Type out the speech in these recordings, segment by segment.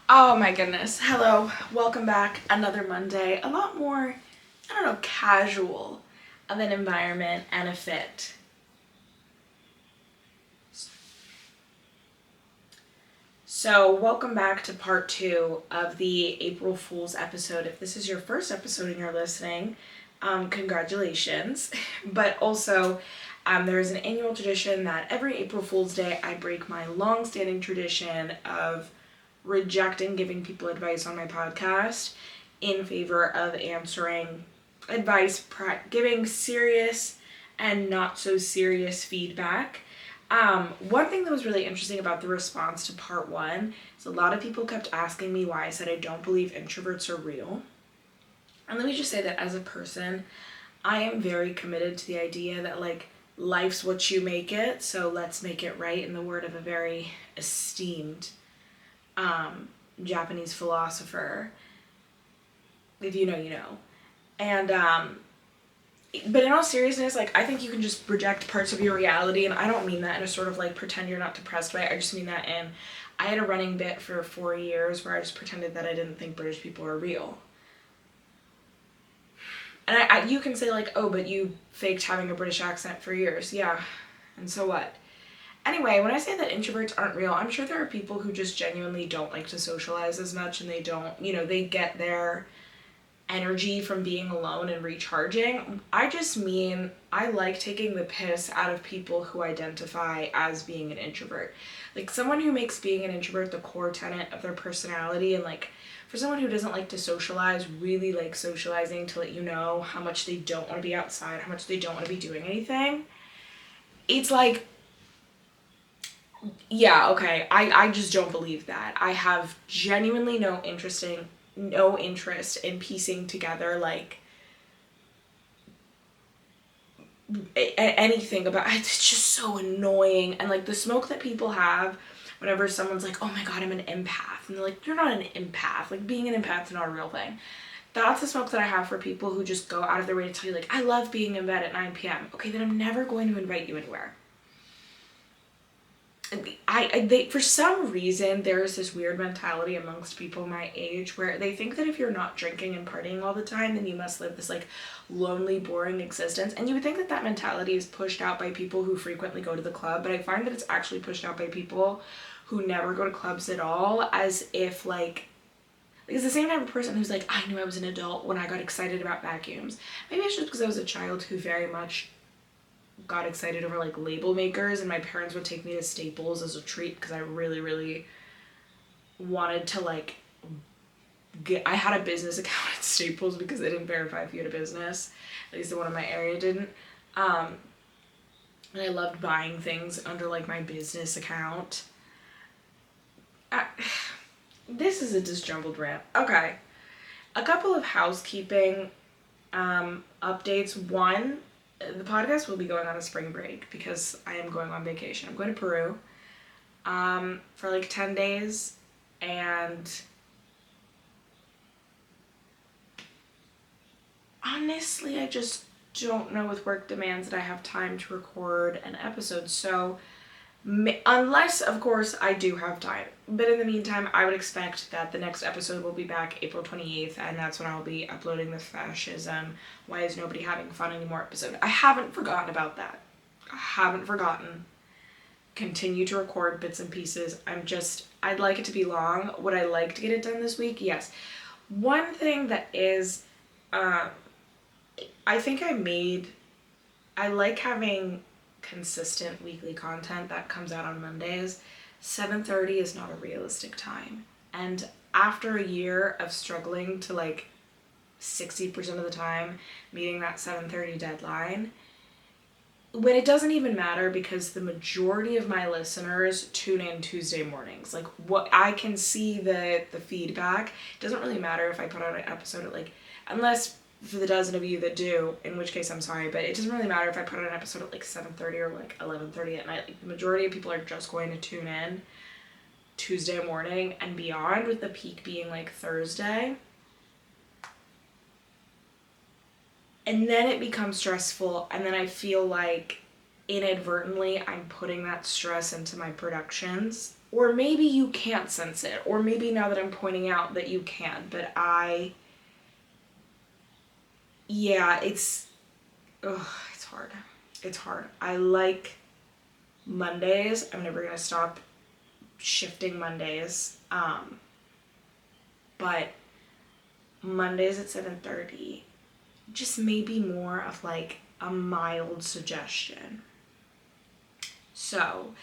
Oh my goodness. Hello. Welcome back. Another Monday. A lot more, casual of an environment and a fit. So, welcome back to part 2 of the April Fool's episode. If this is your first episode and you're listening, congratulations. But also, there is an annual tradition that every April Fool's Day I break my long-standing tradition of rejecting giving people advice on my podcast in favor of answering advice, giving serious and not so serious feedback. One thing that was really interesting about the response to part 1 is a lot of people kept asking me why I said I don't believe introverts are real. And let me just say that as a person, I am very committed to the idea that life's what you make it, so let's make it right, in the word of a very esteemed Japanese philosopher. If you know, you know. And but in all seriousness, I think you can just reject parts of your reality, and I don't mean that in a sort of pretend you're not depressed by it. I just mean that in, I had a running bit for 4 years where I just pretended that I didn't think British people are real. And you can say oh, but you faked having a British accent for years. Yeah, and so what? Anyway, when I say that introverts aren't real, I'm sure there are people who just genuinely don't like to socialize as much, and they don't, they get their energy from being alone and recharging. I just mean I like taking the piss out of people who identify as being an introvert. Someone who makes being an introvert the core tenet of their personality, and for someone who doesn't like to socialize, really like socializing to let you know how much they don't want to be outside, how much they don't want to be doing anything. It's yeah, okay, I just don't believe that. I have genuinely no interest in piecing together anything about it. It's just so annoying. And the smoke that people have whenever someone's oh my god, I'm an empath, and they're you're not an empath. Being an empath's not a real thing. That's the smoke that I have for people who just go out of their way to tell you I love being in bed at 9 p.m. Okay, then I'm never going to invite you anywhere. They, for some reason, there's this weird mentality amongst people my age where they think that if you're not drinking and partying all the time, then you must live this lonely, boring existence. And you would think that that mentality is pushed out by people who frequently go to the club, but I find that it's actually pushed out by people who never go to clubs at all, as if it's the same type of person who's I knew I was an adult when I got excited about vacuums. Maybe it's just because I was a child who very much got excited over label makers, and my parents would take me to Staples as a treat because I really, really wanted to I had a business account at Staples because they didn't verify if you had a business. At least the one in my area didn't. And I loved buying things under my business account. This is a disjumbled rant. Okay. A couple of housekeeping updates. One, the podcast will be going on a spring break because I am going on vacation. I'm going to Peru for 10 days, and honestly, I just don't know with work demands that I have time to record an episode. So unless, of course, I do have time. But in the meantime, I would expect that the next episode will be back April 28th, and that's when I'll be uploading the Fascism Why Is Nobody Having Fun Anymore episode. I haven't forgotten about that. I haven't forgotten. Continue to record bits and pieces. I'd like it to be long. Would I like to get it done this week? Yes. One thing that is, I think I like having consistent weekly content that comes out on Mondays. 7:30 is not a realistic time. And after a year of struggling to 60% of the time meeting that 7:30 deadline, when it doesn't even matter because the majority of my listeners tune in Tuesday mornings. What I can see the feedback, it doesn't really matter if I put out an episode at unless for the dozen of you that do, in which case I'm sorry, but it doesn't really matter if I put out an episode at 7:30 or 11:30 at night. The majority of people are just going to tune in Tuesday morning and beyond, with the peak being Thursday. And then it becomes stressful, and then I feel inadvertently I'm putting that stress into my productions, Or maybe you can't sense it, or maybe now that I'm pointing out that you can, but it's hard. It's hard. I like Mondays. I'm never gonna stop shifting Mondays. But Mondays at 7:30, just maybe more of like a mild suggestion. So,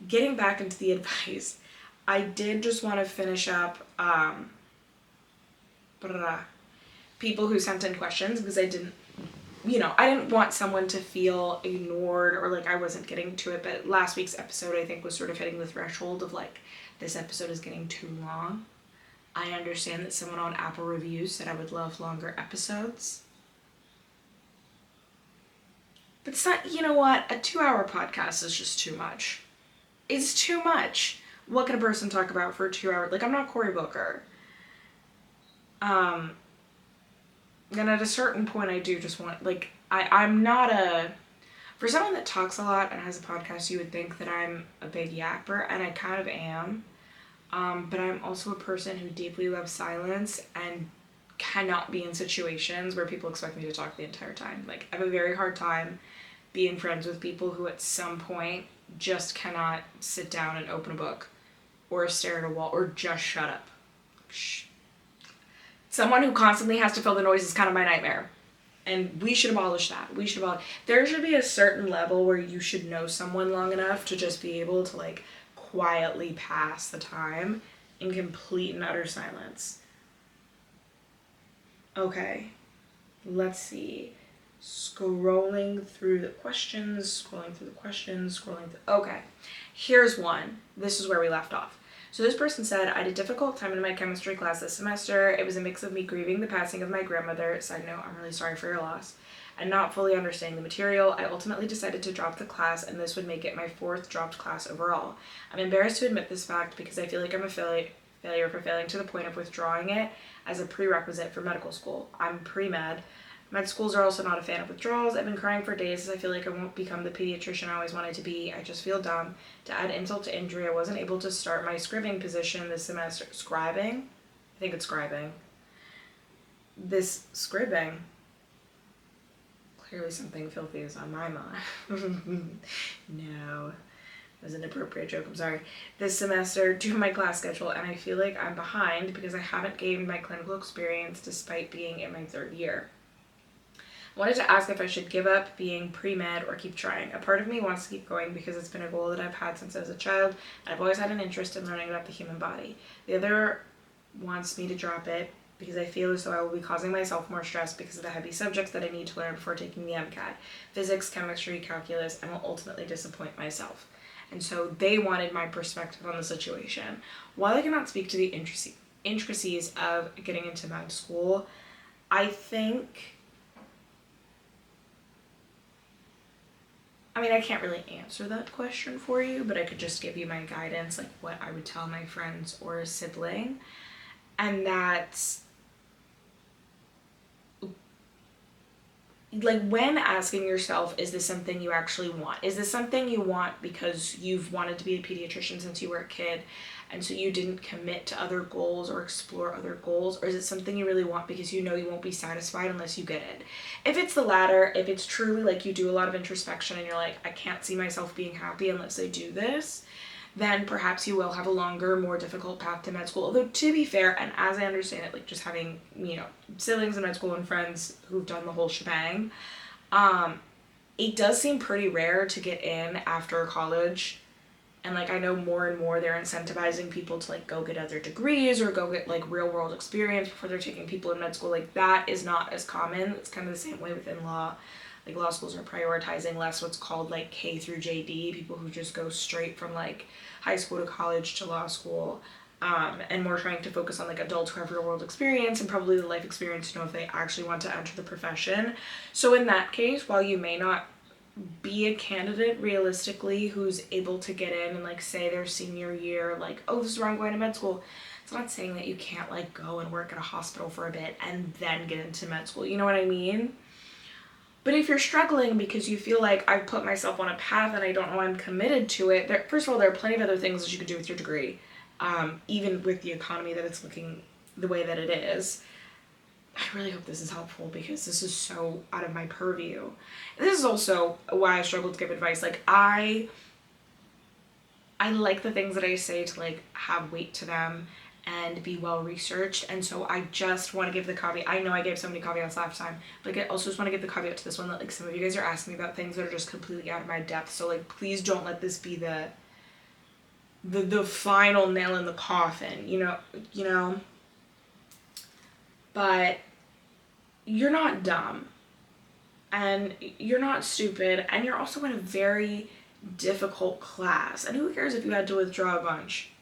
getting back into the advice, I did just want to finish up people who sent in questions, because I didn't want someone to feel ignored or like I wasn't getting to it. But last week's episode, I think, was sort of hitting the threshold of like, this episode is getting too long. I understand that someone on Apple Reviews said I would love longer episodes. But it's not, you know what? A 2-hour podcast is just too much. It's too much. What can a person talk about for 2 hours? Like, I'm not Cory Booker. And at a certain point, I do just want, like, I'm not for someone that talks a lot and has a podcast, you would think that I'm a big yapper, and I kind of am. But I'm also a person who deeply loves silence and cannot be in situations where people expect me to talk the entire time. Like, I have a very hard time being friends with people who at some point just cannot sit down and open a book or stare at a wall or just shut up. Shh. Someone who constantly has to fill the noise is kind of my nightmare. And we should abolish that. There should be a certain level where you should know someone long enough to just be able to like quietly pass the time in complete and utter silence. Okay, let's see. Scrolling through the questions. Okay, here's one. This is where we left off. So this person said, I had a difficult time in my chemistry class this semester. It was a mix of me grieving the passing of my grandmother, side note, I'm really sorry for your loss, and not fully understanding the material. I ultimately decided to drop the class, and this would make it my 4th dropped class overall. I'm embarrassed to admit this fact because I feel like I'm a failure for failing to the point of withdrawing it as a prerequisite for medical school. I'm pre-med. Med schools are also not a fan of withdrawals. I've been crying for days as I feel like I won't become the pediatrician I always wanted to be. I just feel dumb. To add insult to injury, I wasn't able to start my scribing position this semester. Scribing? I think it's scribing. Clearly something filthy is on my mind. No. It was an inappropriate joke, I'm sorry. This semester due to my class schedule, and I feel like I'm behind because I haven't gained my clinical experience despite being in my 3rd year. I wanted to ask if I should give up being pre-med or keep trying. A part of me wants to keep going because it's been a goal that I've had since I was a child, and I've always had an interest in learning about the human body. The other wants me to drop it because I feel as though I will be causing myself more stress because of the heavy subjects that I need to learn before taking the MCAT. Physics, chemistry, calculus, and will ultimately disappoint myself. And so they wanted my perspective on the situation. While I cannot speak to the intricacies of getting into med school, I can't really answer that question for you, but I could just give you my guidance, like what I would tell my friends or a sibling. And that's, like, when asking yourself, is this something you actually want? Is this something you want because you've wanted to be a pediatrician since you were a kid, and so you didn't commit to other goals or explore other goals? Or is it something you really want because you know you won't be satisfied unless you get it? If it's the latter, if it's truly like you do a lot of introspection and you're like, I can't see myself being happy unless I do this, then perhaps you will have a longer, more difficult path to med school. Although, to be fair, and as I understand it, like just having, siblings in med school and friends who've done the whole shebang, it does seem pretty rare to get in after college. And like, I know more and more they're incentivizing people to like go get other degrees or go get like real world experience before they're taking people in med school. Like, that is not as common. It's kind of the same way within law. Like, law schools are prioritizing less what's called like K through JD, people who just go straight from like high school to college to law school, and more trying to focus on like adults who have real world experience and probably the life experience to know if they actually want to enter the profession. So in that case, while you may not be a candidate realistically who's able to get in and like say their senior year, like, oh, this is where I'm going to med school, it's not saying that you can't like go and work at a hospital for a bit and then get into med school. You know what I mean? But if you're struggling because you feel like I've put myself on a path and I don't know I'm committed to it, first of all, there are plenty of other things that you could do with your degree, even with the economy that it's looking the way that it is. I really hope this is helpful because this is so out of my purview. And this is also why I struggle to give advice. Like, I like the things that I say to like have weight to them and be well researched, and so I just want to give the caveat. I know I gave so many caveats last time, but I also just want to give the caveat to this one that like some of you guys are asking me about things that are just completely out of my depth. So like, please don't let this be the final nail in the coffin, you know. But you're not dumb, and you're not stupid, and you're also in a very difficult class. And who cares if you had to withdraw a bunch?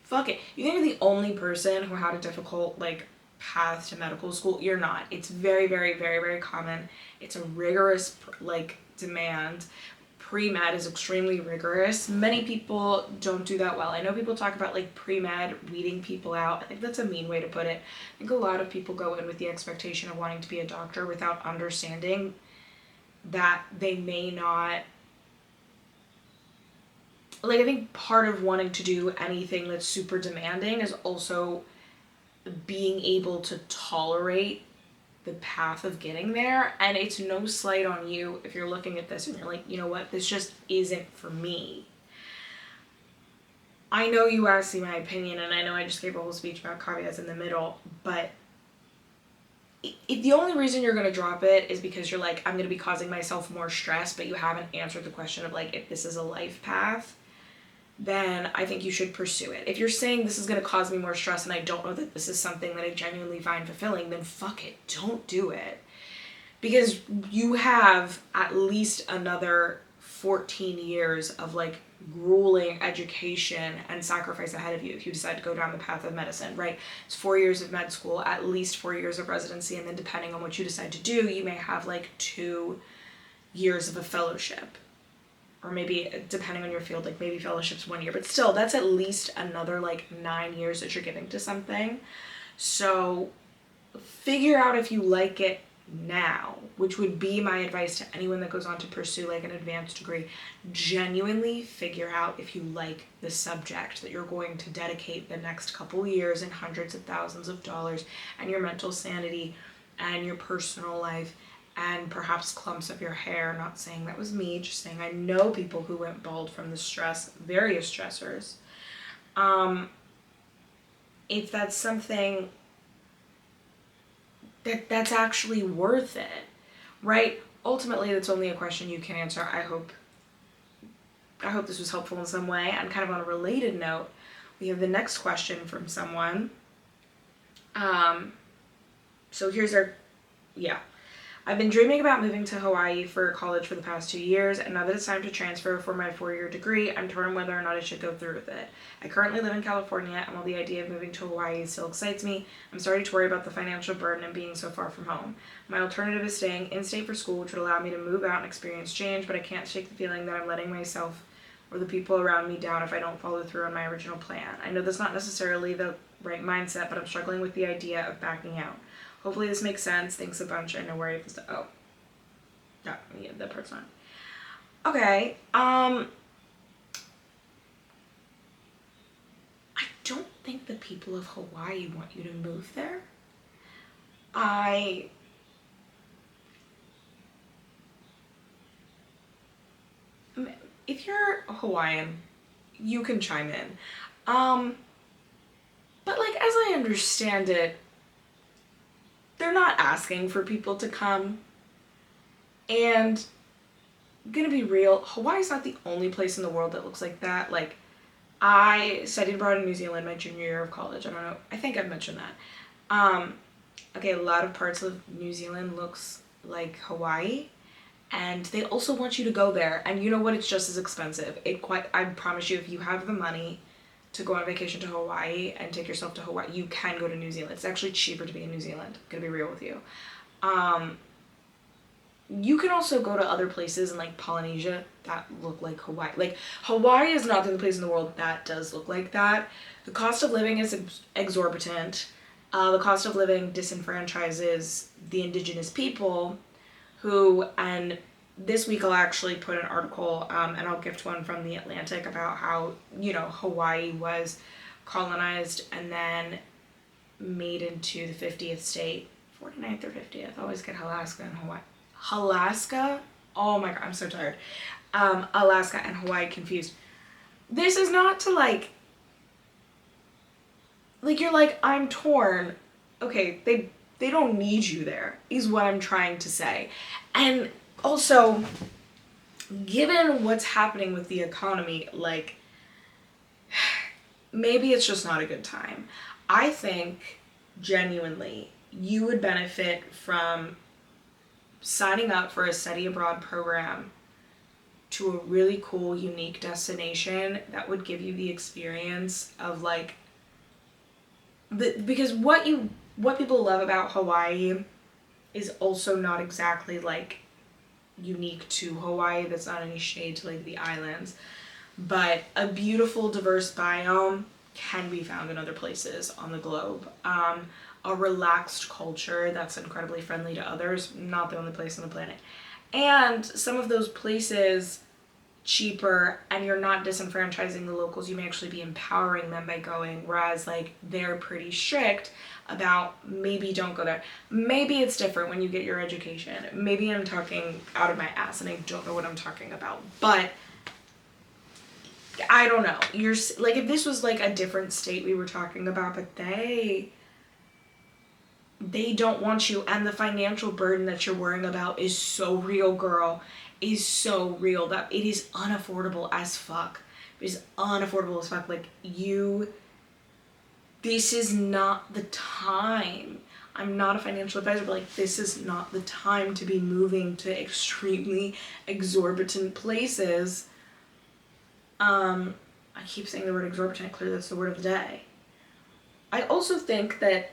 Fuck it. You think you're the only person who had a difficult, like, path to medical school? You're not. It's very, very, very, very common. It's a rigorous, like, demand. Pre-med is extremely rigorous. Many people don't do that well. I know people talk about, like, pre-med weeding people out. I think that's a mean way to put it. I think a lot of people go in with the expectation of wanting to be a doctor without understanding that they may not. Like, I think part of wanting to do anything that's super demanding is also being able to tolerate the path of getting there. And it's no slight on you if you're looking at this and you're like, you know what, this just isn't for me. I know you asked me my opinion, and I know I just gave a whole speech about caveats in the middle, but if the only reason you're going to drop it is because you're like, I'm going to be causing myself more stress, but you haven't answered the question of like, if this is a life path, then I think you should pursue it. If you're saying this is going to cause me more stress and I don't know that this is something that I genuinely find fulfilling, then fuck it, don't do it. Because you have at least another 14 years of like grueling education and sacrifice ahead of you if you decide to go down the path of medicine, right? It's 4 years of med school, at least 4 years of residency, and then depending on what you decide to do, you may have like 2 years of a fellowship. Or maybe, depending on your field, like maybe fellowship's 1 year, but still, that's at least another like 9 years that you're giving to something. So figure out if you like it now, which would be my advice to anyone that goes on to pursue like an advanced degree. Genuinely figure out if you like the subject that you're going to dedicate the next couple years and hundreds of thousands of dollars and your mental sanity and your personal life and perhaps clumps of your hair. Not saying that was me, just saying I know people who went bald from the stress, various stressors. If that's something that's actually worth it, right? Ultimately, that's only a question you can answer. I hope this was helpful in some way. And kind of on a related note, we have the next question from someone. So here's I've been dreaming about moving to Hawaii for college for the past 2 years, and now that it's time to transfer for my 4-year degree, I'm torn on whether or not I should go through with it. I currently live in California, and while the idea of moving to Hawaii still excites me, I'm starting to worry about the financial burden and being so far from home. My alternative is staying in-state for school, which would allow me to move out and experience change, but I can't shake the feeling that I'm letting myself or the people around me down if I don't follow through on my original plan. I know that's not necessarily the right mindset, but I'm struggling with the idea of backing out. Hopefully this makes sense. Thanks a bunch. I know where I have to. Oh. Yeah, that part's not. Okay. I don't think the people of Hawaii want you to move there. If you're a Hawaiian, you can chime in. But like, as I understand it, they're not asking for people to come. And I'm gonna be real, Hawaii's not the only place in the world that looks like that. Like, I studied abroad in New Zealand my junior year of college. I don't know, I think I've mentioned that. Okay, a lot of parts of New Zealand looks like Hawaii, and they also want you to go there. And you know what? It's just as expensive. I promise you, if you have the money to go on vacation to Hawaii and take yourself to Hawaii, you can go to New Zealand. It's actually cheaper to be in New Zealand. I'm gonna be real with you. You can also go to other places in like Polynesia that look like Hawaii. Like, Hawaii is not the only place in the world that does look like that. The cost of living is exorbitant. The cost of living disenfranchises the indigenous people, who, and this week I'll actually put an article, and I'll gift one from The Atlantic about how, Hawaii was colonized and then made into the 50th state, 49th or 50th. I always get Alaska and Hawaii. Alaska? Oh my god, I'm so tired. Alaska and Hawaii confused. This is not to like you're like, I'm torn. Okay, they don't need you there, is what I'm trying to say. And also, given what's happening with the economy, like, maybe it's just not a good time. I think, genuinely, you would benefit from signing up for a study abroad program to a really cool, unique destination that would give you the experience of, like, because what people love about Hawaii is also not exactly, like, unique to Hawaii. That's not any shade to, like, the islands. But a beautiful, diverse biome can be found in other places on the globe. A relaxed culture that's incredibly friendly to others, not the only place on the planet. And some of those places cheaper, and you're not disenfranchising the locals. You may actually be empowering them by going, whereas like they're pretty strict about maybe don't go there. Maybe it's different when you get your education. Maybe I'm talking out of my ass and I don't know what I'm talking about, but I don't know. You're like, if this was like a different state we were talking about, but they don't want you, and the financial burden that you're worrying about is so real, girl. Is so real that it is unaffordable as fuck. It is unaffordable as fuck. Like, this is not the time. I'm not a financial advisor, but like, this is not the time to be moving to extremely exorbitant places. I keep saying the word exorbitant, clearly that's the word of the day. I also think that,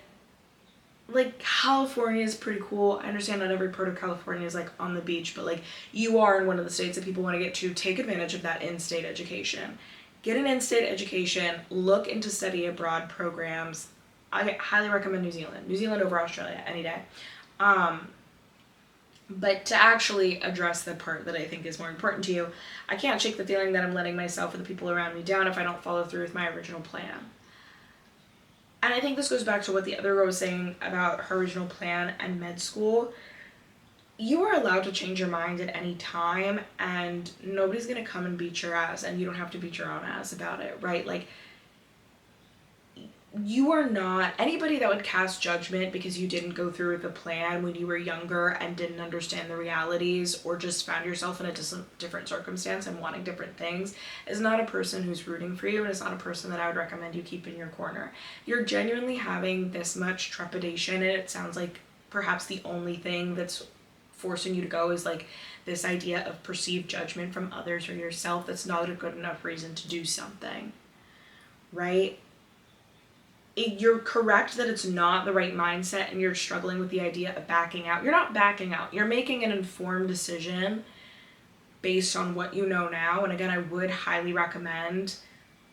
like, California is pretty cool. I understand not every part of California is like on the beach, but like, you are in one of the states that people want to get to. Take advantage of that in-state education. Get an in-state education. Look into study abroad programs. I highly recommend New Zealand. New Zealand over Australia any day. But to actually address the part that I think is more important to you, I can't shake the feeling that I'm letting myself or the people around me down if I don't follow through with my original plan. And I think this goes back to what the other girl was saying about her original plan and med school. You are allowed to change your mind at any time, and nobody's going to come and beat your ass, and you don't have to beat your own ass about it, right? Like, you are not anybody that would cast judgment because you didn't go through with the plan when you were younger and didn't understand the realities, or just found yourself in a different circumstance and wanting different things, is not a person who's rooting for you, and it's not a person that I would recommend you keep in your corner. You're genuinely having this much trepidation, and it sounds like perhaps the only thing that's forcing you to go is like this idea of perceived judgment from others or yourself. That's not a good enough reason to do something, right? You're correct that it's not the right mindset and you're struggling with the idea of backing out. You're not backing out. You're making an informed decision based on what you know now. And again, I would highly recommend,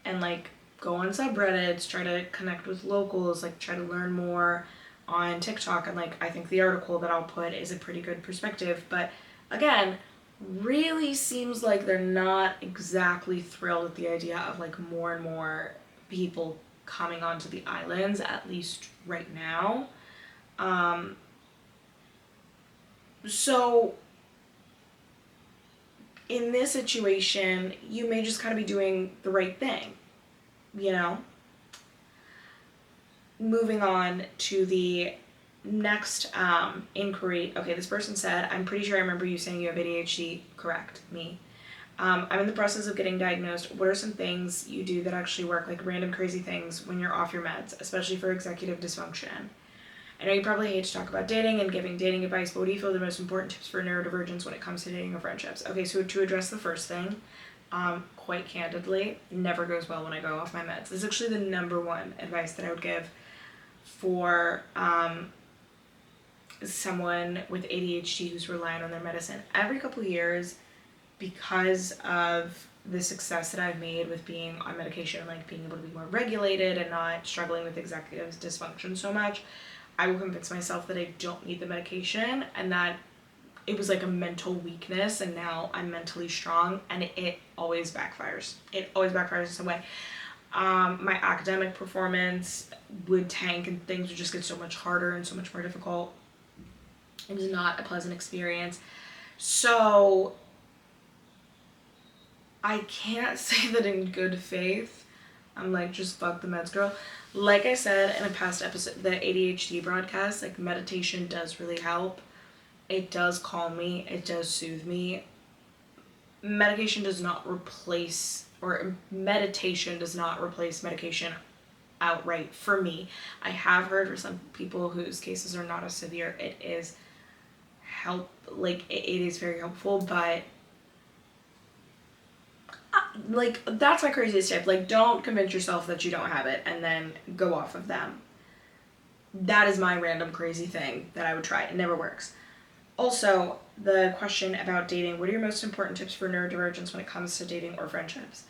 and like, go on subreddits, try to connect with locals, like try to learn more on TikTok. And like, I think the article that I'll put is a pretty good perspective. But again, really seems like they're not exactly thrilled with the idea of like more and more people coming onto the islands, at least right now. So in this situation, you may just kind of be doing the right thing, you know? Moving on to the next inquiry. Okay, this person said, I'm pretty sure I remember you saying you have ADHD. Correct, me. I'm in the process of getting diagnosed. What are some things you do that actually work, like random crazy things when you're off your meds, especially for executive dysfunction? I know you probably hate to talk about dating and giving dating advice, but what do you feel are the most important tips for neurodivergence when it comes to dating or friendships? Okay, so to address the first thing, quite candidly, never goes well when I go off my meds. This is actually the number one advice that I would give for someone with ADHD who's relying on their medicine. Every couple of years, because of the success that I've made with being on medication, like being able to be more regulated and not struggling with executive dysfunction so much, I will convince myself that I don't need the medication and that it was like a mental weakness, and now I'm mentally strong, and it always backfires. It always backfires in some way. My academic performance would tank and things would just get so much harder and so much more difficult. It was not a pleasant experience. So I can't say that in good faith I'm like, just fuck the meds, girl. Like I said in a past episode, the ADHD broadcast, like meditation does really help. It does calm me. It does soothe me. Medication does not replace, or meditation does not replace medication outright for me. I have heard for some people whose cases are not as severe, it is like it is very helpful, but like that's my craziest tip. Like, don't convince yourself that you don't have it and then go off of them. That is my random crazy thing that I would try. It never works. Also, the question about dating, what are your most important tips for neurodivergence when it comes to dating or friendships?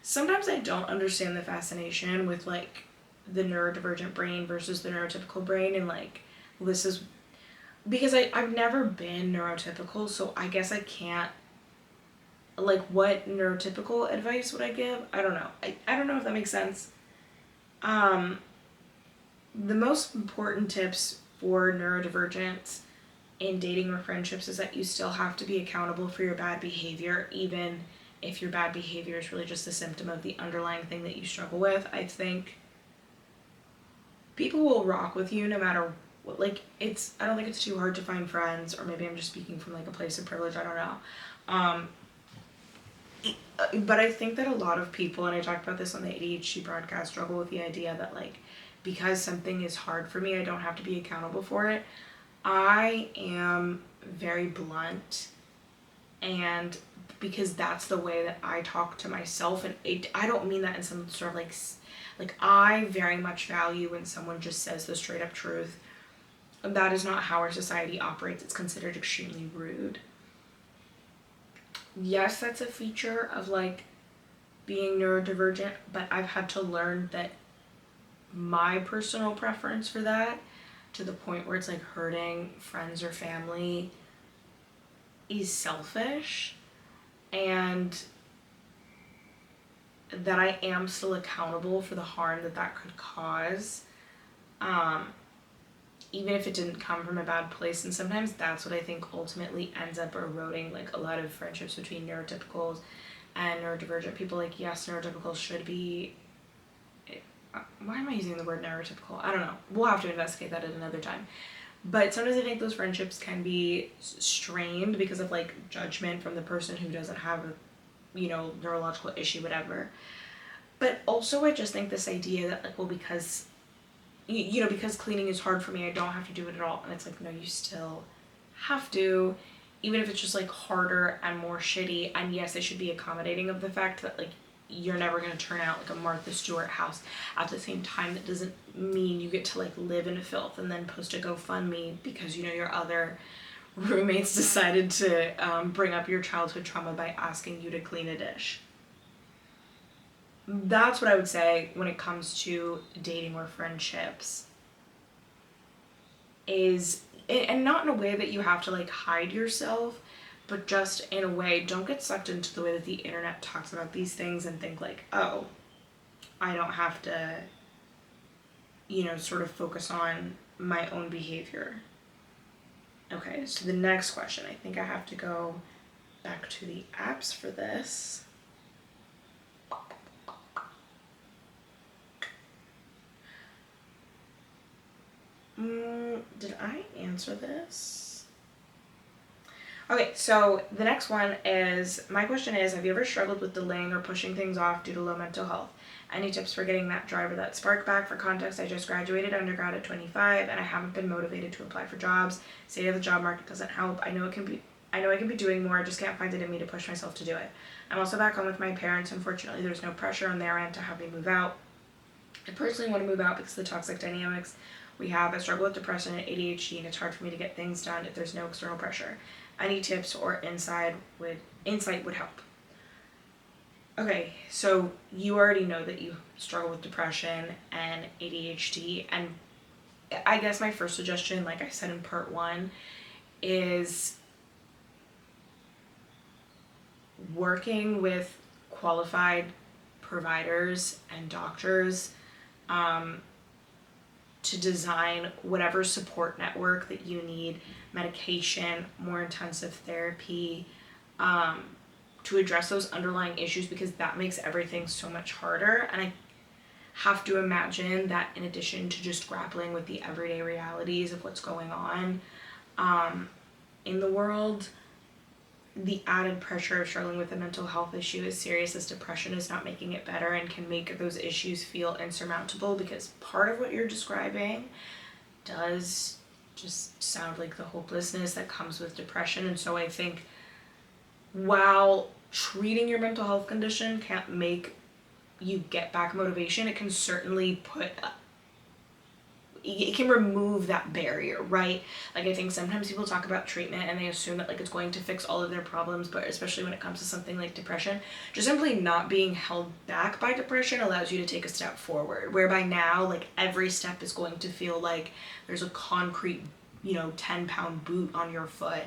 Sometimes I don't understand the fascination with like the neurodivergent brain versus the neurotypical brain, and like this is because I've never been neurotypical, so I guess I can't, like, what neurotypical advice would I give? I don't know. I don't know if that makes sense. The most important tips for neurodivergence in dating or friendships is that you still have to be accountable for your bad behavior, even if your bad behavior is really just a symptom of the underlying thing that you struggle with. I think people will rock with you no matter what. Like, I don't think it's too hard to find friends, or maybe I'm just speaking from like a place of privilege, I don't know. But I think that a lot of people, and I talked about this on the ADHD broadcast, struggle with the idea that like, because something is hard for me, I don't have to be accountable for it. I am very blunt, and because that's the way that I talk to myself, and I don't mean that in some sort of like I very much value when someone just says the straight up truth. That is not how our society operates. It's considered extremely rude. Yes, that's a feature of like being neurodivergent, but I've had to learn that my personal preference for that, to the point where it's like hurting friends or family, is selfish, and that I am still accountable for the harm that could cause, even if it didn't come from a bad place. And sometimes that's what I think ultimately ends up eroding like a lot of friendships between neurotypicals and neurodivergent people. Like, yes, neurotypicals should be, why am I using the word neurotypical? I don't know. We'll have to investigate that at another time. But sometimes I think those friendships can be strained because of like judgment from the person who doesn't have a, neurological issue, whatever. But also I just think this idea that like, well, because because cleaning is hard for me, I don't have to do it at all. And it's like, no, you still have to, even if it's just like harder and more shitty. And yes, they should be accommodating of the fact that like you're never going to turn out like a Martha Stewart house. At the same time, that doesn't mean you get to like live in filth and then post a GoFundMe because your other roommates decided to bring up your childhood trauma by asking you to clean a dish. That's what I would say when it comes to dating or friendships, is, and not in a way that you have to like hide yourself, but just in a way, don't get sucked into the way that the internet talks about these things and think like, oh, I don't have to, sort of focus on my own behavior. Okay, so the next question, I think I have to go back to the apps for this. Did I answer this? Okay, so the next one is, my question is, have you ever struggled with delaying or pushing things off due to low mental health? Any tips for getting that drive or that spark back? For context, I just graduated undergrad at 25 and I haven't been motivated to apply for jobs. State of the job market doesn't help. I know I can be doing more, I just can't find it in me to push myself to do it. I'm also back home with my parents. Unfortunately, there's no pressure on their end to have me move out. I personally want to move out because of the toxic dynamics we have. I struggle with depression and ADHD, and it's hard for me to get things done if there's no external pressure. Any tips or insight would help. Okay, so you already know that you struggle with depression and ADHD, and I guess my first suggestion, like I said in part 1, is working with qualified providers and doctors to design whatever support network that you need, medication, more intensive therapy, to address those underlying issues, because that makes everything so much harder. And I have to imagine that in addition to just grappling with the everyday realities of what's going on in the world, the added pressure of struggling with a mental health issue as serious as depression is not making it better, and can make those issues feel insurmountable, because part of what you're describing does just sound like the hopelessness that comes with depression. And so I think while treating your mental health condition can't make you get back motivation, it can certainly it can remove that barrier, right? Like, I think sometimes people talk about treatment and they assume that like it's going to fix all of their problems, but especially when it comes to something like depression, just simply not being held back by depression allows you to take a step forward, whereby now like every step is going to feel like there's a concrete, 10-pound boot on your foot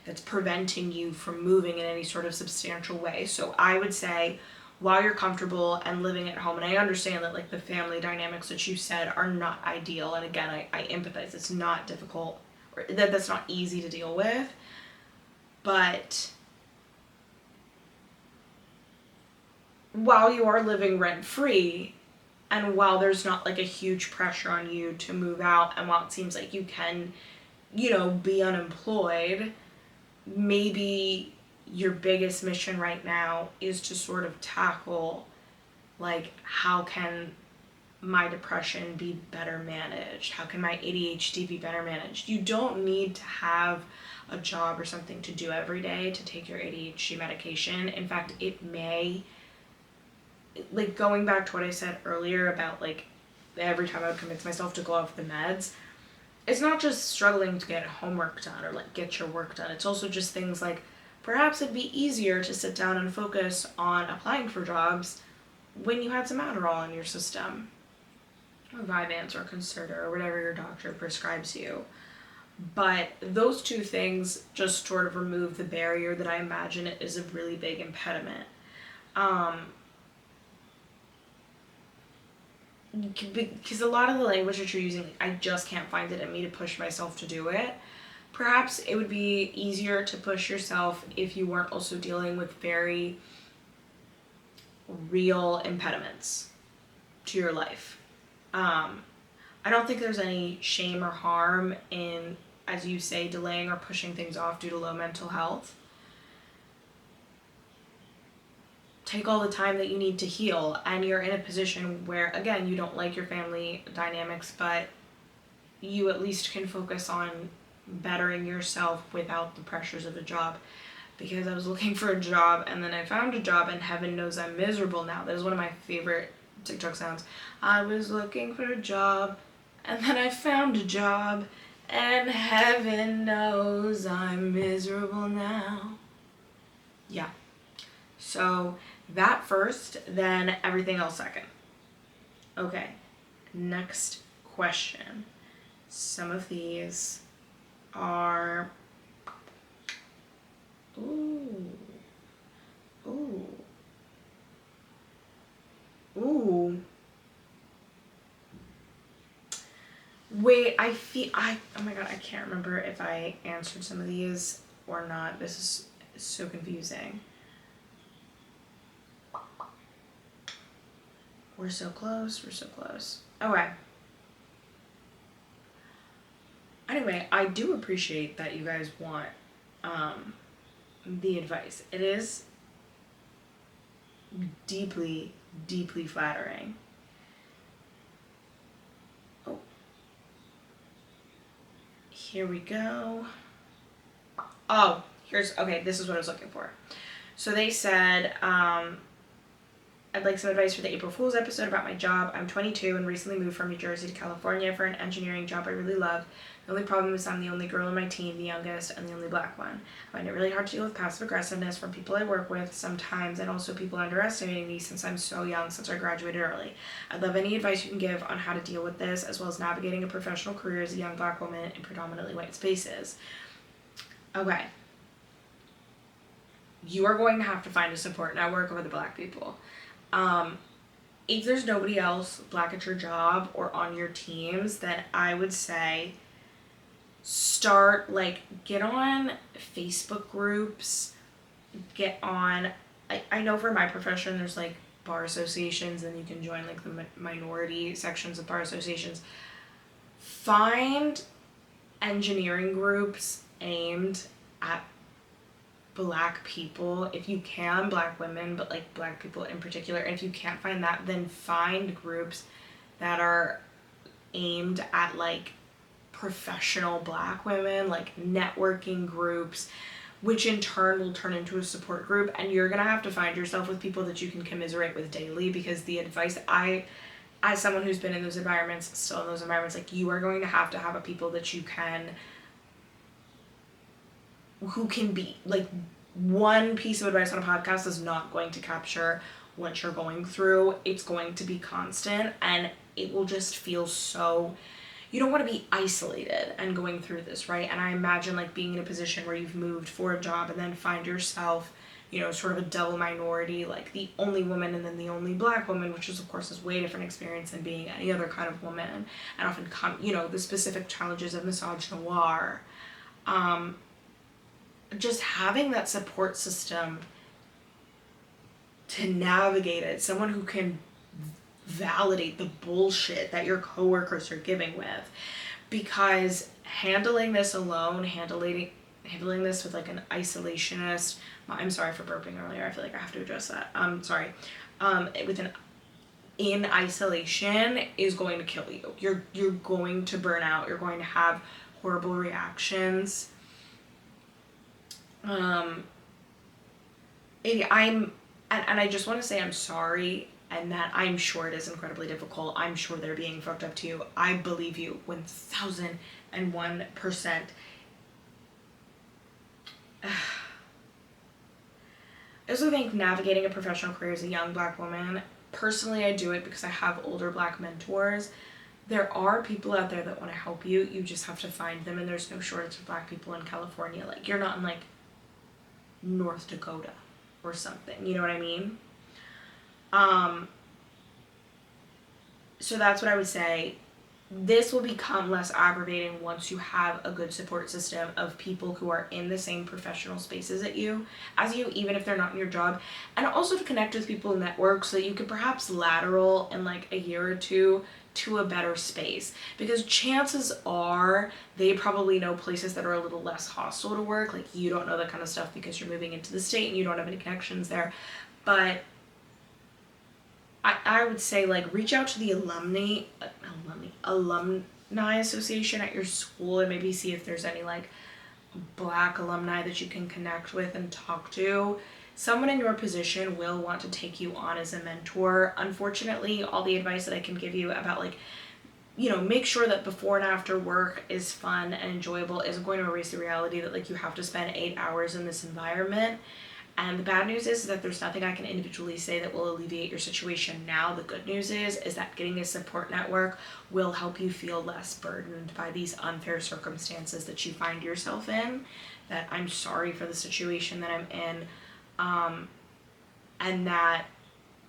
that's preventing you from moving in any sort of substantial way. So I would say, while you're comfortable and living at home, and I understand that like the family dynamics that you said are not ideal, and again, I empathize, it's not difficult, or that's not easy to deal with, but while you are living rent-free, and while there's not like a huge pressure on you to move out, and while it seems like you can, be unemployed, maybe your biggest mission right now is to sort of tackle, like, how can my depression be better managed? How can my ADHD be better managed? You don't need to have a job or something to do every day to take your ADHD medication. In fact, it may, like, going back to what I said earlier about, like, every time I would convince myself to go off the meds, it's not just struggling to get homework done or, like, get your work done. It's also just things like, perhaps it'd be easier to sit down and focus on applying for jobs when you had some Adderall in your system, or Vyvanse or Concerta or whatever your doctor prescribes you. But those two things just sort of remove the barrier that I imagine is a really big impediment. Because a lot of the language that you're using, I just can't find it in me to push myself to do it. Perhaps it would be easier to push yourself if you weren't also dealing with very real impediments to your life. I don't think there's any shame or harm in, as you say, delaying or pushing things off due to low mental health. Take all the time that you need to heal, and you're in a position where, again, you don't like your family dynamics, but you at least can focus on bettering yourself without the pressures of a job. Because I was looking for a job, and then I found a job, and heaven knows I'm miserable now. That is one of my favorite TikTok sounds. I was looking for a job, and then I found a job, and heaven knows I'm miserable now. Yeah. So that first, then everything else second. Okay, next question. Some of these are, ooh. Wait, oh my god, I can't remember if I answered some of these or not. This is so confusing. We're so close. Okay. Anyway, I do appreciate that you guys want the advice. It is deeply, deeply flattering. Oh. Here we go. Oh, okay, this is what I was looking for. So they said, I'd like some advice for the April Fool's episode about my job. I'm 22 and recently moved from New Jersey to California for an engineering job I really love. The only problem is I'm the only girl in my team, the youngest, and the only black one. I find it really hard to deal with passive aggressiveness from people I work with sometimes, and also people underestimating me since I'm so young, since I graduated early. I'd love any advice you can give on how to deal with this, as well as navigating a professional career as a young black woman in predominantly white spaces. Okay. you are going to have to find a support network of other Black people. If there's nobody else Black at your job or on your teams, then I would say start, like, get on Facebook groups, get on, I know for my profession there's like bar associations, and you can join like the minority sections of bar associations. Find engineering groups aimed at Black people, if you can, Black women, but like Black people in particular. And if you can't find that, then find groups that are aimed at like professional Black women, like networking groups, which in turn will turn into a support group. And you're gonna have to find yourself with people that you can commiserate with daily, because the advice as someone who's been in those environments, still in those environments, like, you are going to have a people that you can, who can be, like, one piece of advice on a podcast is not going to capture what you're going through. It's going to be constant, and it will just feel so, you don't want to be isolated and going through this, right? And I imagine, like, being in a position where you've moved for a job and then find yourself, you know, sort of a double minority, like the only woman and then the only Black woman, which is, of course, is way different experience than being any other kind of woman, and often you know, the specific challenges of misogynoir. Just having that support system to navigate it, someone who can validate the bullshit that your coworkers are giving with, because handling this alone, handling this with like an isolationist, I'm sorry for burping earlier, I feel like I have to address that, sorry, in isolation is going to kill you. You're going to burn out, you're going to have horrible reactions. I just want to say I'm sorry, and that I'm sure it is incredibly difficult. I'm sure they're being fucked up to you. I believe you 1001%. I also think navigating a professional career as a young Black woman, personally I do it because I have older Black mentors. There are people out there that want to help you. You just have to find them, and there's no shortage of Black people in California. Like, you're not in like North Dakota or something, you know what I mean? So that's what I would say. This will become less aggravating once you have a good support system of people who are in the same professional spaces as you, even if they're not in your job. And also to connect with people in networks so that you could perhaps lateral in like a year or two to a better space, because chances are they probably know places that are a little less hostile to work. Like, you don't know that kind of stuff because you're moving into the state and you don't have any connections there, but I would say, like, reach out to the alumni association at your school and maybe see if there's any like Black alumni that you can connect with and talk to. Someone in your position will want to take you on as a mentor. Unfortunately, all the advice that I can give you about, like, you know, make sure that before and after work is fun and enjoyable isn't going to erase the reality that, like, you have to spend 8 hours in this environment. And the bad news is that there's nothing I can individually say that will alleviate your situation now. The good news is that getting a support network will help you feel less burdened by these unfair circumstances that you find yourself in. That I'm sorry for the situation that I'm in. And that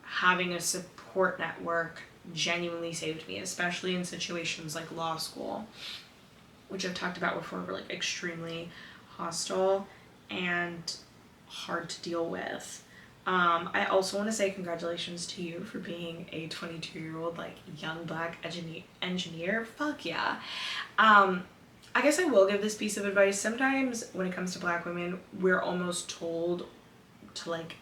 having a support network genuinely saved me, especially in situations like law school, which I've talked about before, were like extremely hostile and hard to deal with. I also want to say congratulations to you for being a 22-year-old like young Black engineer. Fuck yeah. I guess I will give this piece of advice. Sometimes when it comes to Black women, we're almost told to like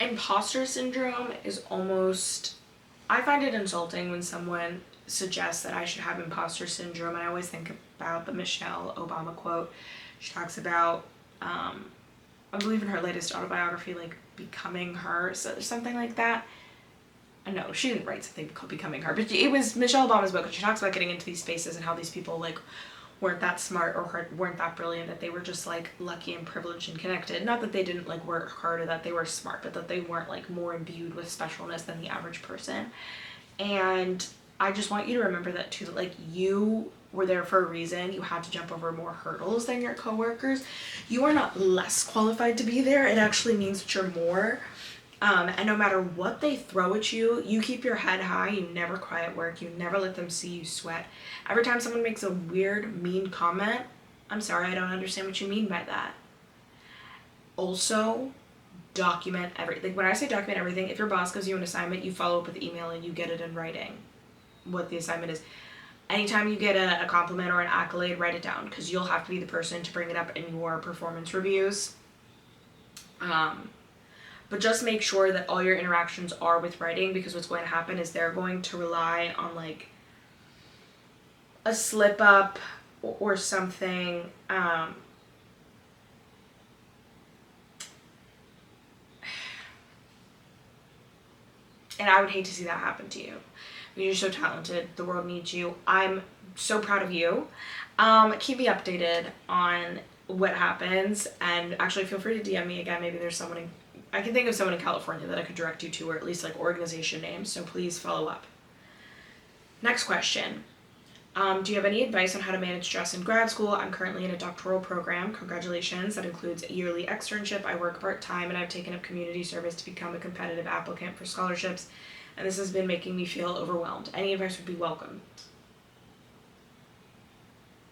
imposter syndrome is almost, I find it insulting when someone suggests that I should have imposter syndrome. And I always think about the Michelle Obama quote. She talks about, I believe in her latest autobiography, like becoming her, so something like that. No, she didn't write something called Becoming Her, but it was Michelle Obama's book, and she talks about getting into these spaces and how these people like weren't that smart or weren't that brilliant, that they were just like lucky and privileged and connected. Not that they didn't like work hard or that they were smart, but that they weren't like more imbued with specialness than the average person. And I just want you to remember that too, that like you were there for a reason. You had to jump over more hurdles than your coworkers. You are not less qualified to be there. It actually means that you're more. And no matter what they throw at you, you keep your head high. You never cry at work. You never let them see you sweat. Every time someone makes a weird, mean comment, I'm sorry, I don't understand what you mean by that. Also, document everything. When I say document everything, if your boss gives you an assignment, you follow up with email and you get it in writing, what the assignment is. Anytime you get a compliment or an accolade, write it down, because you'll have to be the person to bring it up in your performance reviews. But just make sure that all your interactions are with writing, because what's going to happen is they're going to rely on like a slip up or something. And I would hate to see that happen to you. You're so talented. The world needs you. I'm so proud of you. Keep me updated on what happens, and actually feel free to DM me again. Maybe there's someone I can think of someone in California that I could direct you to, or at least like organization names, so please follow up. Next question. Do you have any advice on how to manage stress in grad school? I'm currently in a doctoral program. Congratulations. That includes a yearly externship. I work part-time, and I've taken up community service to become a competitive applicant for scholarships, and this has been making me feel overwhelmed. Any advice would be welcome.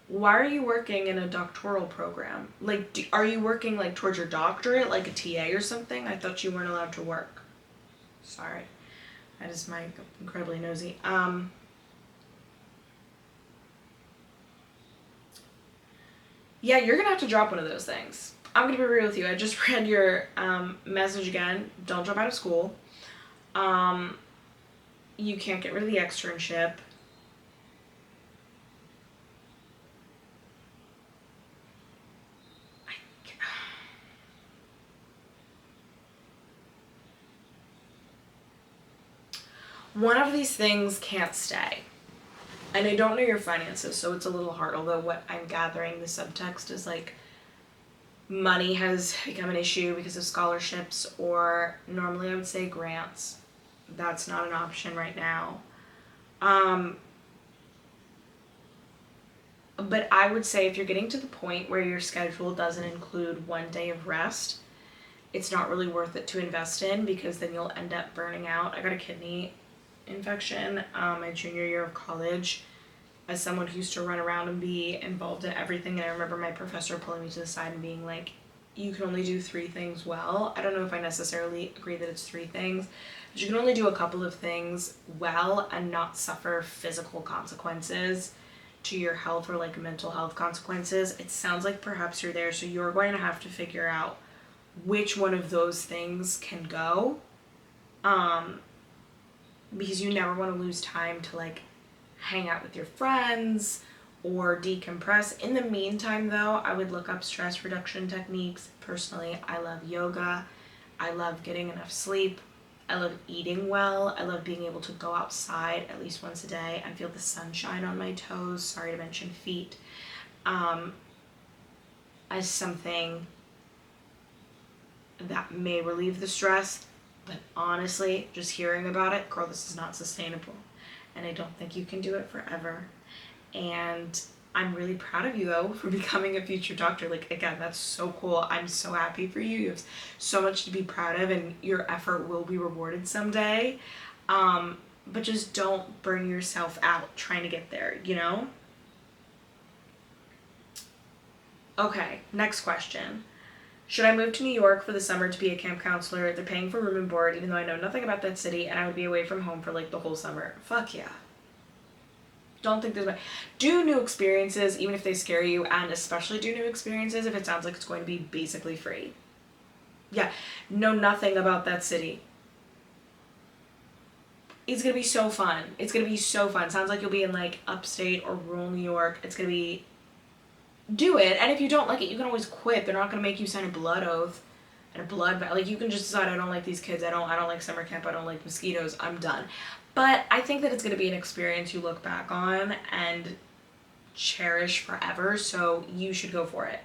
Why are you working in a doctoral program? Like, are you working like towards your doctorate, like a TA or something? I thought you weren't allowed to work. Sorry, that is my incredibly nosy. Yeah, you're gonna have to drop one of those things. I'm gonna be real with you. I just read your message again. Don't drop out of school. You can't get rid of the externship. One of these things can't stay. And I don't know your finances, so it's a little hard, although what I'm gathering, the subtext is like money has become an issue because of scholarships, or normally I would say grants. That's not an option right now. But I would say if you're getting to the point where your schedule doesn't include one day of rest, it's not really worth it to invest in, because then you'll end up burning out. I got a kidney infection my junior year of college. As someone who used to run around and be involved in everything, and I remember my professor pulling me to the side and being like, you can only do 3 things well. I don't know if I necessarily agree that it's 3 things, but you can only do a couple of things well and not suffer physical consequences to your health, or like mental health consequences. It sounds like perhaps you're there, so you're going to have to figure out which one of those things can go, because you never want to lose time to like hang out with your friends or decompress. In the meantime though, I would look up stress reduction techniques. Personally, I love yoga. I love getting enough sleep. I love eating well. I love being able to go outside at least once a day and feel the sunshine on my toes. Sorry to mention feet. As something that may relieve the stress, but honestly, just hearing about it, girl, this is not sustainable. And I don't think you can do it forever. And I'm really proud of you though for becoming a future doctor. Like, again, that's so cool. I'm so happy for you. You have so much to be proud of, and your effort will be rewarded someday. But just don't burn yourself out trying to get there, you know? Okay, next question. Should I move to New York for the summer to be a camp counselor? They're paying for room and board, even though I know nothing about that city, and I would be away from home for like the whole summer. Fuck yeah. Don't think there's do new experiences, even if they scare you, and especially do new experiences if it sounds like it's going to be basically free. Yeah, know nothing about that city. It's gonna be so fun. It's gonna be so fun. Sounds like you'll be in like upstate or rural New York. It's gonna be, do it, and if you don't like it, you can always quit. They're not gonna make you sign a blood oath and a blood like, you can just decide, I don't like these kids, I don't like summer camp, I don't like mosquitoes, I'm done. But I think that it's gonna be an experience you look back on and cherish forever, so you should go for it.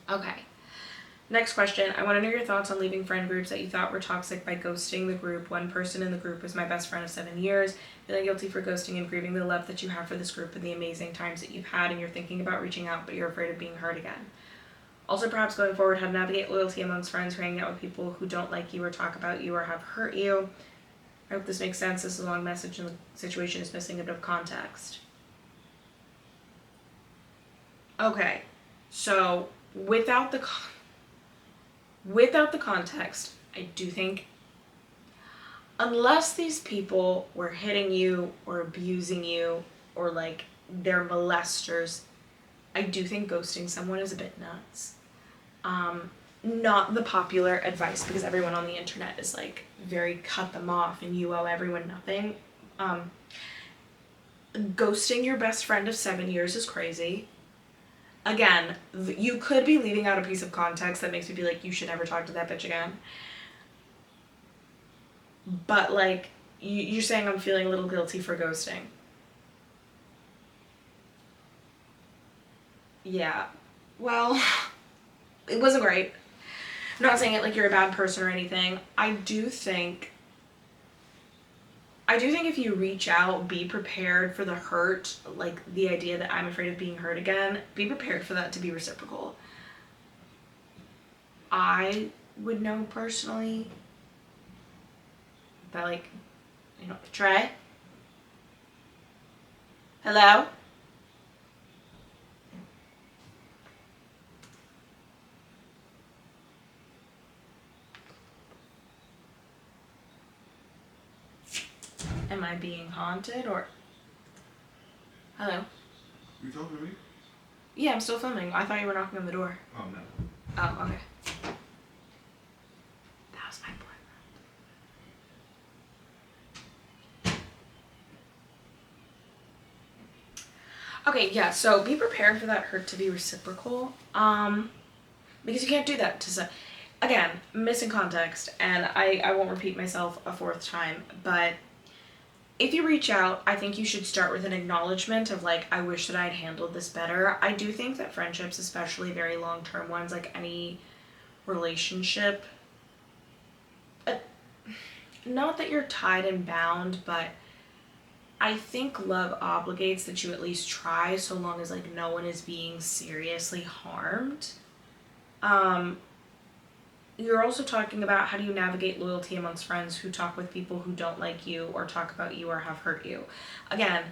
Okay, Next question. I want to know your thoughts on leaving friend groups that you thought were toxic by ghosting the group. One person in the group was my best friend of 7 years. Feeling guilty for ghosting and grieving the love that you have for this group and the amazing times that you've had, and you're thinking about reaching out, but you're afraid of being hurt again. Also, perhaps going forward, how to navigate loyalty amongst friends who hang out with people who don't like you or talk about you or have hurt you. I hope this makes sense. This is a long message and the situation is missing a bit of context. Okay, so without the context, I do think, unless these people were hitting you or abusing you or like they're molesters, I do think ghosting someone is a bit nuts. Not the popular advice, because everyone on the internet is like very cut them off and you owe everyone nothing. Ghosting your best friend of 7 years is crazy. Again, you could be leaving out a piece of context that makes me be like, you should never talk to that bitch again. But like, you're saying I'm feeling a little guilty for ghosting. Yeah. Well, it wasn't great. I'm not saying it like you're a bad person or anything. I do think if you reach out, be prepared for the hurt, like the idea that I'm afraid of being hurt again, be prepared for that to be reciprocal. I would know personally that, like, you know, Trey? Hello? Am I being haunted or... Hello? You talking to me? Yeah, I'm still filming. I thought you were knocking on the door. Oh, no. Oh, okay. That was my boyfriend. Okay, yeah, so be prepared for that hurt to be reciprocal. Because you can't do that to again, missing context, and I won't repeat myself a fourth time, but if you reach out, I think you should start with an acknowledgement of like, I wish that I'd handled this better. I do think that friendships, especially very long-term ones, like any relationship, not that you're tied and bound, but I think love obligates that you at least try, so long as like no one is being seriously harmed. You're also talking about how do you navigate loyalty amongst friends who talk with people who don't like you or talk about you or have hurt you. Again,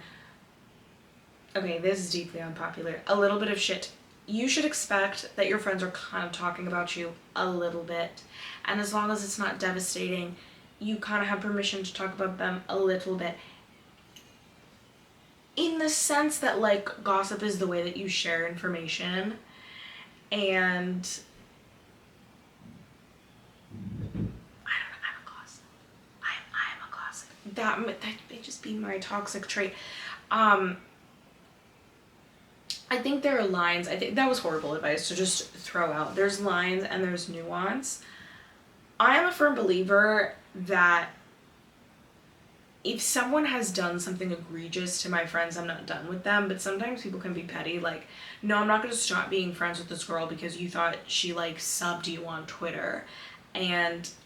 okay, this is deeply unpopular. A little bit of shit. You should expect that your friends are kind of talking about you a little bit. And as long as it's not devastating, you kind of have permission to talk about them a little bit. In the sense that, like, gossip is the way that you share information. And... that may just be my toxic trait. I think there are lines. I think that was horrible advice to just throw out. There's lines and there's nuance. I am a firm believer that if someone has done something egregious to my friends, I'm not done with them. But sometimes people can be petty. Like, no, I'm not going to stop being friends with this girl because you thought she like subbed you on Twitter.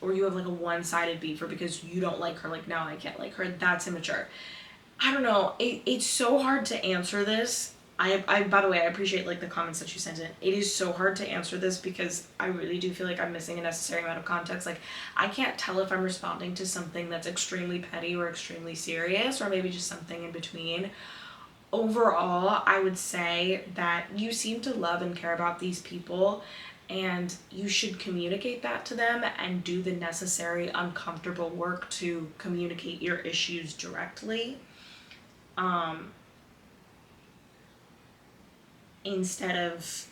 Or you have like a one-sided beef, or because you don't like her, like, no, I can't like her. That's immature. I don't know. It's so hard to answer this. I by the way, I appreciate like the comments that you sent in. It is so hard to answer this because I really do feel like I'm missing a necessary amount of context. Like, I can't tell if I'm responding to something that's extremely petty or extremely serious, or maybe just something in between. Overall, I would say that you seem to love and care about these people, and you should communicate that to them and do the necessary uncomfortable work to communicate your issues directly. Instead of,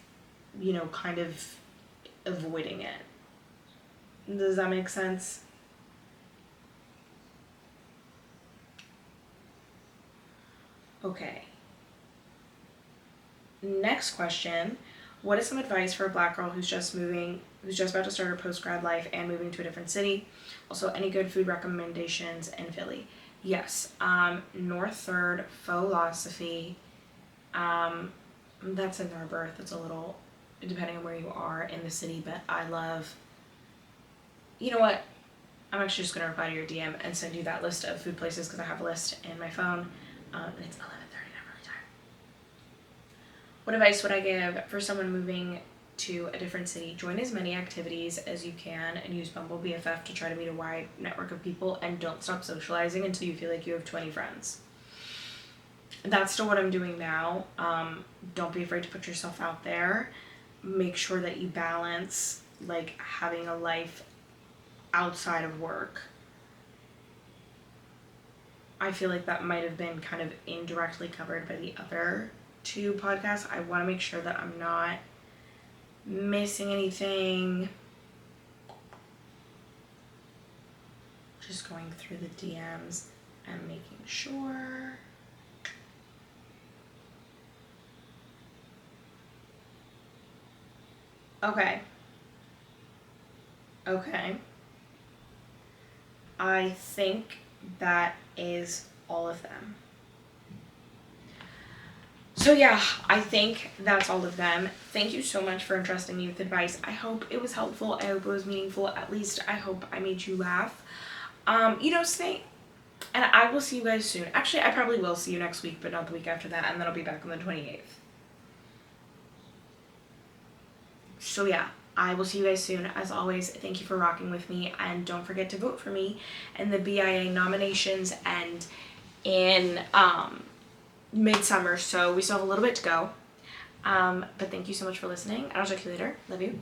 you know, kind of avoiding it. Does that make sense? Okay. Next question. What is some advice for a Black girl who's just about to start her post-grad life and moving to a different city? Also, any good food recommendations in Philly? Yes. North 3rd, Philosophy. That's in Narberth. It's a little depending on where you are in the city, but I love, you know what, I'm actually just going to reply to your DM and send you that list of food places because I have a list in my phone. And it's 11:30 and I'm really tired. What advice would I give for someone moving to a different city? Join as many activities as you can and use Bumble BFF to try to meet a wide network of people, and don't stop socializing until you feel like you have 20 friends. That's still what I'm doing now. Don't be afraid to put yourself out there. Make sure that you balance like having a life outside of work. I feel like that might have been kind of indirectly covered by the other two podcasts. I want to make sure that I'm not missing anything. Just going through the DMs and making sure. Okay. I think that is all of them. So yeah, I think that's all of them. Thank you so much for entrusting me with advice. I hope it was helpful. I hope it was meaningful. At least I hope I made you laugh. Stay. And I will see you guys soon. Actually, I probably will see you next week, but not the week after that. And then I'll be back on the 28th. So yeah, I will see you guys soon. As always, thank you for rocking with me. And don't forget to vote for me in the BIA nominations and in Midsummer. So we still have a little bit to go. But thank you so much for listening. And I'll talk to you later. Love you.